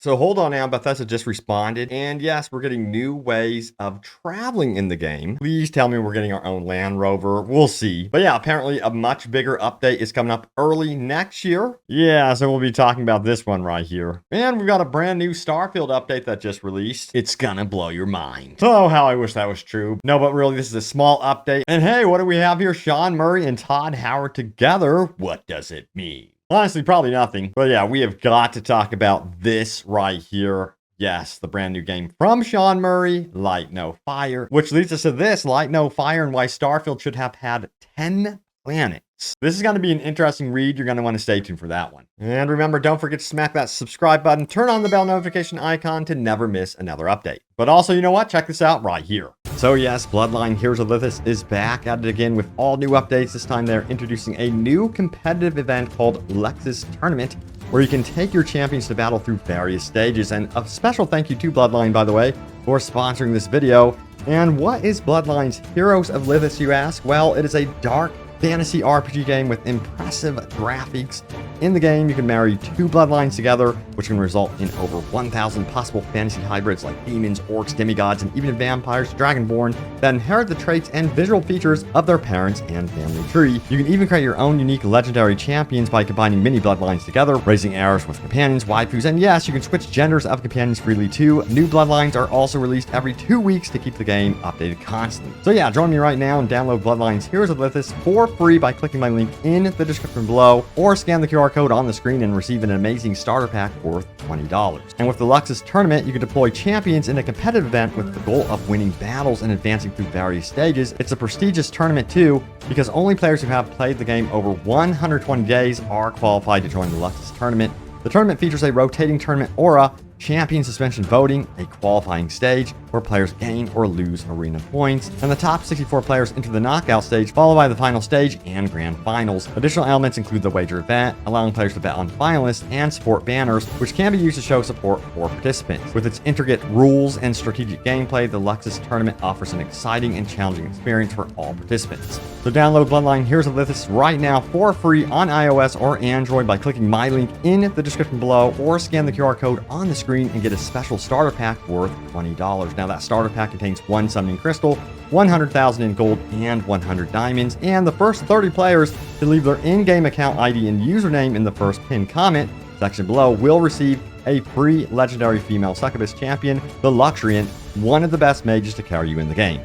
So hold on now, Bethesda just responded. And yes, we're getting new ways of traveling in the game. Please tell me we're getting our own Land Rover. We'll see. But yeah, apparently a much bigger update is coming up early next year. Yeah, so we'll be talking about this one right here. And we've got a brand new Starfield update that just released. It's gonna blow your mind. Oh, how I wish that was true. No, but really, this is a small update. And hey, what do we have here? Sean Murray and Todd Howard together. What does it mean? Honestly, probably nothing. But yeah, we have got to talk about this right here. Yes, the brand new game from Sean Murray, Light No Fire, which leads us to this, Light No Fire, and why Starfield should have had 10 planets. This is going to be an interesting read. You're going to want to stay tuned for that one. And remember, don't forget to smack that subscribe button, turn on the bell notification icon to never miss another update. But also, you know what? Check this out right here. So yes, Bloodline Heroes of Lithis is back at it again with all new updates. This time they're introducing a new competitive event called Lexus Tournament, where you can take your champions to battle through various stages. And a special thank you to Bloodline, by the way, for sponsoring this video. And what is Bloodline's Heroes of Lithis, you ask? Well, it is a dark fantasy RPG game with impressive graphics. In the game, you can marry two bloodlines together, which can result in over 1,000 possible fantasy hybrids like demons, orcs, demigods, and even vampires, dragonborn, that inherit the traits and visual features of their parents and family tree. You can even create your own unique legendary champions by combining many bloodlines together, raising heirs with companions, waifus, and yes, you can switch genders of companions freely too. New bloodlines are also released every 2 weeks to keep the game updated constantly. So yeah, join me right now and download Bloodline's Heroes of Lithis for free by clicking my link in the description below, or scan the QR code on the screen and receive an amazing starter pack worth $20. And with the Lexus Tournament, you can deploy champions in a competitive event with the goal of winning battles and advancing through various stages. It's a prestigious tournament too, because only players who have played the game over 120 days are qualified to join the Lexus Tournament. The tournament features a rotating tournament aura, champion suspension voting, a qualifying stage where players gain or lose arena points, and the top 64 players enter the knockout stage, followed by the final stage and grand finals. Additional elements include the wager event, allowing players to bet on finalists, and support banners, which can be used to show support for participants. With its intricate rules and strategic gameplay, the Lexus Tournament offers an exciting and challenging experience for all participants. So download Bloodline Heroes of Lithis right now for free on iOS or Android by clicking my link in the description below, or scan the QR code on the screen and get a special starter pack worth $20. Now that starter pack contains 1 summoning crystal, 100,000 in gold, and 100 diamonds, and the first 30 players to leave their in-game account ID and username in the first pinned comment section below will receive a free legendary female succubus champion, the Luxuriant, one of the best mages to carry you in the game.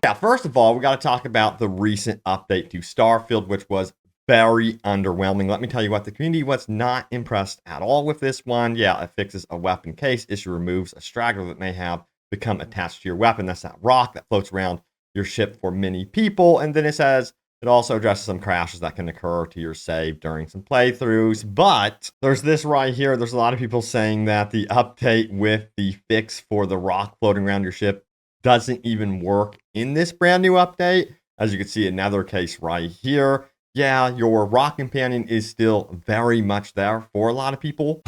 Yeah, first of all, we got to talk about the recent update to Starfield, which was very underwhelming. Let me tell you what, the community was not impressed at all with this one. Yeah, it fixes a weapon case issue, removes a straggler that may have become attached to your weapon. That's that rock that floats around your ship for many people. And then it says it also addresses some crashes that can occur to your save during some playthroughs. But there's this right here. There's a lot of people saying that the update with the fix for the rock floating around your ship doesn't even work in this brand new update. As you can see, another case right here. Yeah, your rock companion is still very much there for a lot of people.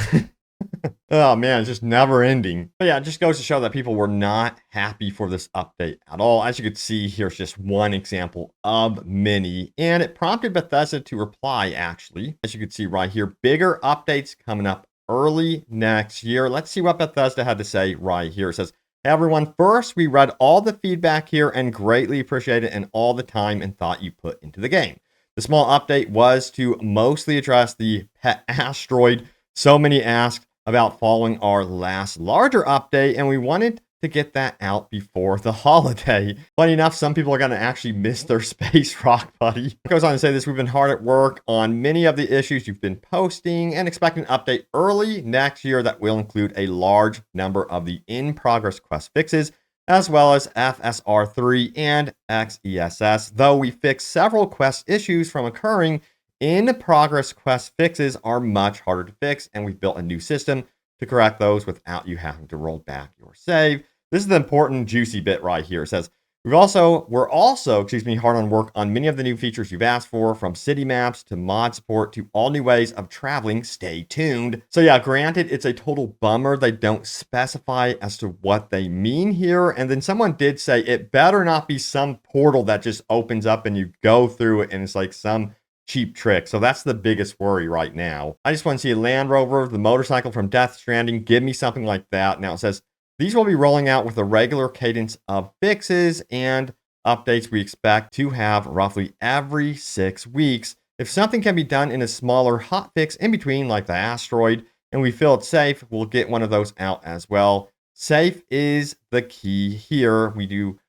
Oh man, it's just never ending. But yeah, it just goes to show that people were not happy for this update at all. As you can see, here's just one example of many. And it prompted Bethesda to reply, actually. As you can see right here, bigger updates coming up early next year. Let's see what Bethesda had to say right here. It says, "Hey everyone, first, we read all the feedback here and greatly appreciate it and all the time and thought you put into the game. The small update was to mostly address the pet asteroid so many asked about following our last larger update, and we wanted to get that out before the holiday. Funny enough, some people are going to actually miss their space rock buddy." It goes on to say this, "We've been hard at work on many of the issues you've been posting and expect an update early next year that will include a large number of the in-progress quest fixes, as well as FSR3 and XESS, though we fixed several quest issues from occurring. In-progress quest fixes are much harder to fix, and we've built a new system to correct those without you having to roll back your save." This is the important, juicy bit right here. It says, we're also hard on work on many of the new features you've asked for, from city maps to mod support to all new ways of traveling. Stay tuned." So yeah, granted, it's a total bummer they don't specify as to what they mean here. And then someone did say it better not be some portal that just opens up and you go through it and it's like some cheap trick. So that's the biggest worry right now. I just want to see a Land Rover, the motorcycle from Death Stranding. Give me something like that. Now it says these will be rolling out with a regular cadence of fixes and updates we expect to have roughly every 6 weeks. If something can be done in a smaller hotfix in between, like the asteroid, and we feel it's safe, we'll get one of those out as well. Safe is the key here. We do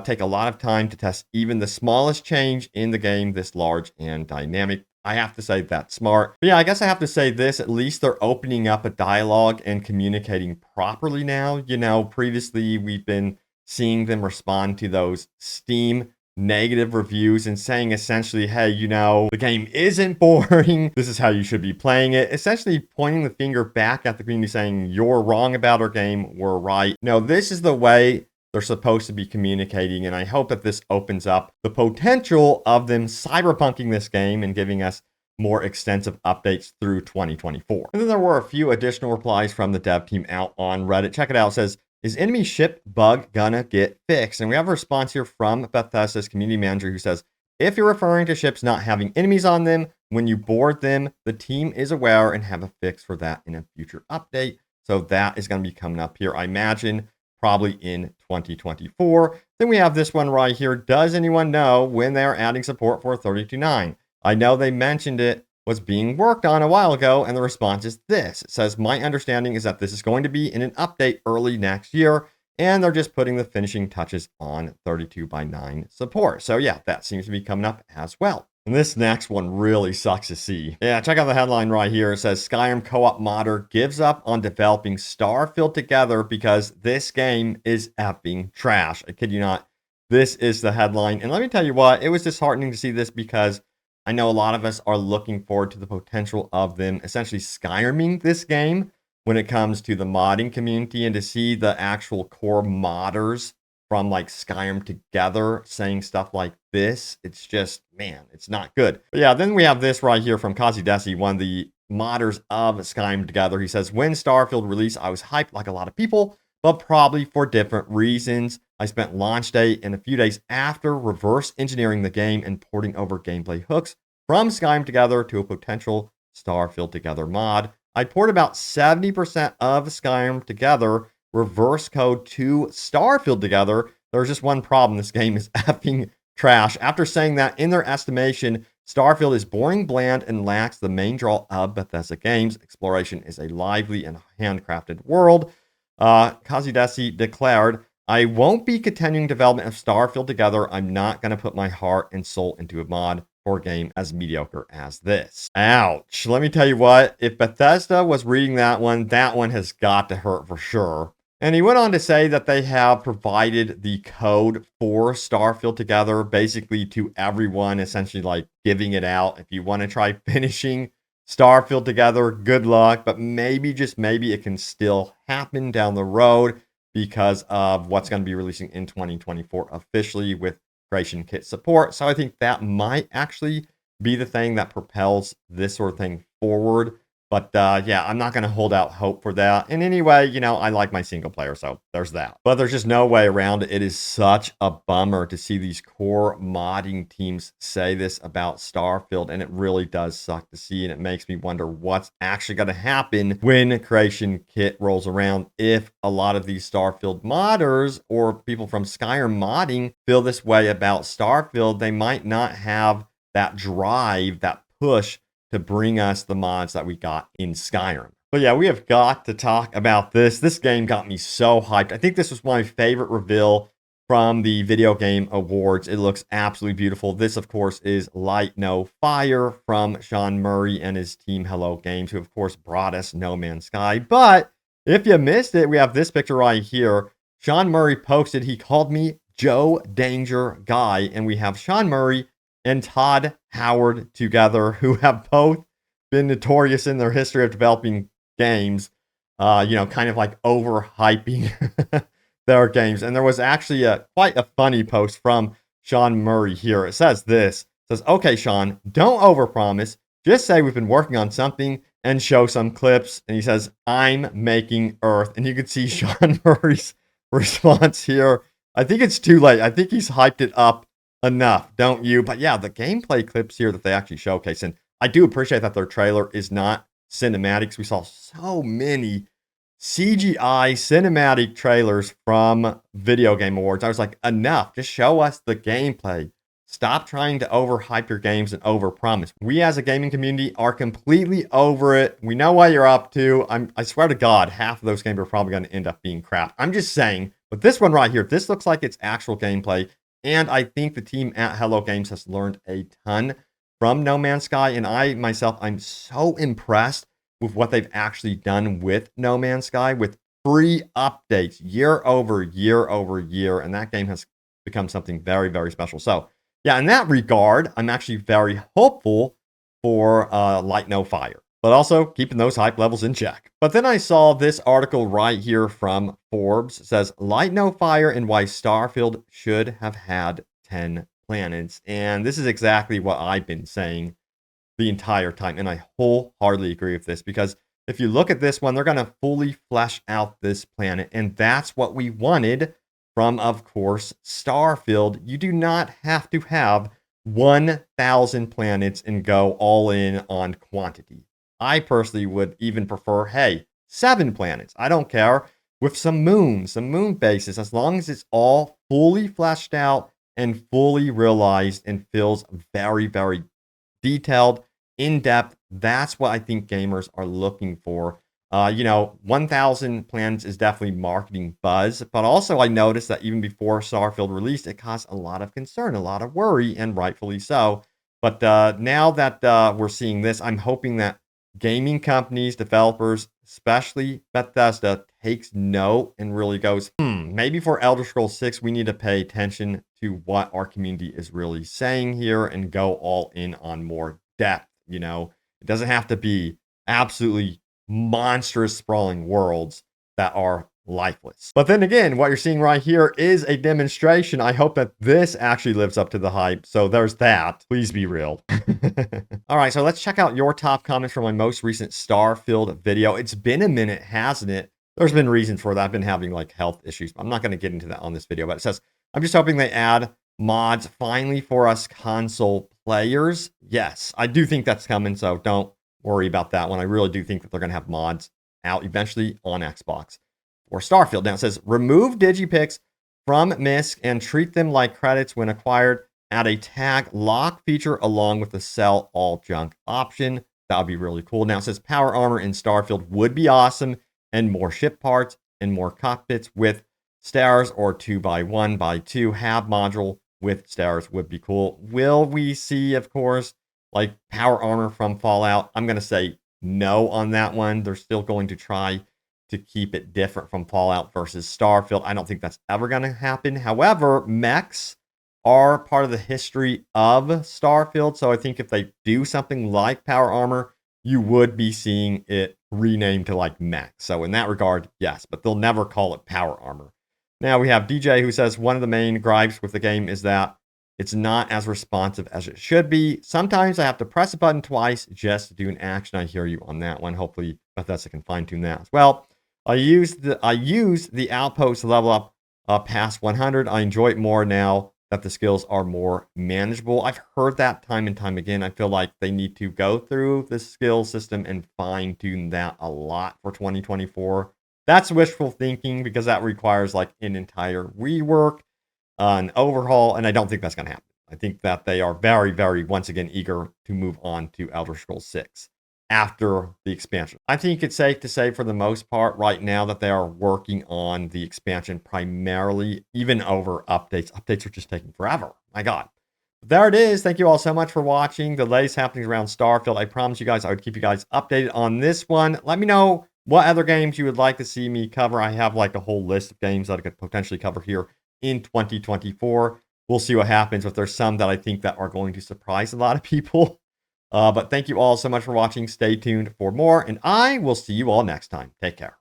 take a lot of time to test even the smallest change in the game this large and dynamic. I have to say that's smart. But yeah, I guess I have to say this. At least they're opening up a dialogue and communicating properly now. You know, previously we've been seeing them respond to those Steam negative reviews and saying essentially, hey, you know, the game isn't boring. This is how you should be playing it. Essentially pointing the finger back at the community saying, you're wrong about our game, we're right. No, this is the way they're supposed to be communicating, and I hope that this opens up the potential of them cyberpunking this game and giving us more extensive updates through 2024. And then there were a few additional replies from the dev team out on Reddit. Check it out. It says, is enemy ship bug gonna get fixed? And we have a response here from Bethesda's community manager who says, if you're referring to ships not having enemies on them, when you board them, the team is aware and have a fix for that in a future update. So that is going to be coming up here, I imagine, probably in 2024. Then we have this one right here. Does anyone know when they are adding support for 32.9? I know they mentioned it was being worked on a while ago, and the response is this. It says, my understanding is that this is going to be in an update early next year, and they're just putting the finishing touches on 32.9 support. So yeah, that seems to be coming up as well. And this next one really sucks to see. Yeah, check out the headline right here. It says, Skyrim co-op modder gives up on developing Starfield together because this game is effing trash. I kid you not. This is the headline. And let me tell you what, it was disheartening to see this because I know a lot of us are looking forward to the potential of them essentially Skyriming this game when it comes to the modding community, and to see the actual core modders from like Skyrim together saying stuff like this, it's just, man, it's not good. But yeah, then we have this right here from Kazi Desi, one of the modders of Skyrim together. He says, when Starfield released, I was hyped like a lot of people, but probably for different reasons. I spent launch day and a few days after reverse engineering the game and porting over gameplay hooks from Skyrim together to a potential Starfield together mod. I poured about 70% of Skyrim together reverse code to Starfield together. There's just one problem. This game is effing trash. After saying that, in their estimation, Starfield is boring, bland, and lacks the main draw of Bethesda games. Exploration is a lively and handcrafted world. Kazidesi declared, I won't be continuing development of Starfield together. I'm not going to put my heart and soul into a mod for a game as mediocre as this. Ouch. Let me tell you what, if Bethesda was reading that one has got to hurt for sure. And he went on to say that they have provided the code for Starfield together basically to everyone, essentially like giving it out. If you want to try finishing Starfield together, good luck, but maybe, just maybe, it can still happen down the road because of what's going to be releasing in 2024 officially with Creation Kit support. So I think that might actually be the thing that propels this sort of thing forward. But yeah, I'm not going to hold out hope for that. And anyway, you know, I like my single player, so there's that. But there's just no way around it. It is such a bummer to see these core modding teams say this about Starfield, and it really does suck to see, and it makes me wonder what's actually going to happen when Creation Kit rolls around. If a lot of these Starfield modders or people from Skyrim modding feel this way about Starfield, they might not have that drive, that push to bring us the mods that we got in Skyrim. But yeah, we have got to talk about this. This game got me so hyped. I think this was my favorite reveal from the Video Game Awards. It looks absolutely beautiful. This, of course, is Light No Fire from Sean Murray and his team Hello Games, who, of course, brought us No Man's Sky. But if you missed it, we have this picture right here. Sean Murray posted, he called me Joe Danger Guy, and we have Sean Murray and Todd Howard together, who have both been notorious in their history of developing games, you know, kind of like overhyping their games. And there was actually quite a funny post from Sean Murray here. It says this, it says, okay, Sean, don't overpromise. Just say we've been working on something and show some clips. And he says, I'm making Earth. And you can see Sean Murray's response here. I think it's too late. I think he's hyped it up enough, don't you? But yeah, the gameplay clips here that they actually showcase, and I do appreciate that their trailer is not cinematics. We saw so many CGI cinematic trailers from Video Game Awards. I was like, enough. Just show us the gameplay. Stop trying to overhype your games and overpromise. We as a gaming community are completely over it. We know what you're up to. I swear to God, half of those games are probably going to end up being crap. I'm just saying, but this one right here, this looks like it's actual gameplay. And I think the team at Hello Games has learned a ton from No Man's Sky. And I myself, I'm so impressed with what they've actually done with No Man's Sky with free updates year over year over year. And that game has become something very, very special. So, yeah, in that regard, I'm actually very hopeful for Light No Fire, but also keeping those hype levels in check. But then I saw this article right here from Forbes. It says, Light No Fire and why Starfield should have had 10 planets. And this is exactly what I've been saying the entire time. And I wholeheartedly agree with this because if you look at this one, they're going to fully flesh out this planet. And that's what we wanted from, of course, Starfield. You do not have to have 1,000 planets and go all in on quantity. I personally would even prefer, hey, 7 planets. I don't care. With some moon bases, as long as it's all fully fleshed out and fully realized and feels very, very detailed, in-depth. That's what I think gamers are looking for. 1,000 planets is definitely marketing buzz, but also I noticed that even before Starfield released, it caused a lot of concern, a lot of worry, and rightfully so. But now that we're seeing this, I'm hoping that gaming companies, developers, especially Bethesda, takes note and really goes, maybe for Elder Scrolls 6, we need to pay attention to what our community is really saying here and go all in on more depth. It doesn't have to be absolutely monstrous sprawling worlds that are lifeless. But then again, what you're seeing right here is a demonstration. I hope that this actually lives up to the hype. So there's that. Please be real. All right, so let's check out your top comments from my most recent Starfield video. It's been a minute, hasn't it? There's been reasons for that. I've been having like health issues. I'm not going to get into that on this video, but it says, I'm just hoping they add mods finally for us console players. Yes, I do think that's coming, so don't worry about that one. I really do think that they're going to have mods out eventually on Xbox or Starfield. Now it says, remove Digipics from MISC and treat them like credits when acquired. Add a tag lock feature along with the sell all junk option. That would be really cool. Now it says power armor in Starfield would be awesome, and more ship parts and more cockpits with stairs or 2x1x2 hab module with stairs would be cool. Will we see, of course, like power armor from Fallout? I'm going to say no on that one. They're still going to try to keep it different from Fallout versus Starfield. I don't think that's ever going to happen. However, mechs are part of the history of Starfield. So I think if they do something like power armor, you would be seeing it renamed to like mech. So in that regard, yes, but they'll never call it power armor. Now we have DJ who says one of the main gripes with the game is that it's not as responsive as it should be. Sometimes I have to press a button twice just to do an action. I hear you on that one. Hopefully Bethesda can fine tune that as well. I use the outpost level up past 100. I enjoy it more now that the skills are more manageable. I've heard that time and time again. I feel like they need to go through the skill system and fine tune that a lot for 2024. That's wishful thinking because that requires like an entire rework, an overhaul, and I don't think that's going to happen. I think that they are very, very, once again, eager to move on to Elder Scrolls 6 after the expansion. I think it's safe to say for the most part right now that they are working on the expansion primarily, even over updates. Updates are just taking forever. My God. But there it is. Thank you all so much for watching the latest happenings around Starfield. I promised you guys I would keep you guys updated on this one. Let me know what other games you would like to see me cover. I have like a whole list of games that I could potentially cover here in 2024. We'll see what happens, but there's some that I think that are going to surprise a lot of people. But thank you all so much for watching. Stay tuned for more, and I will see you all next time. Take care.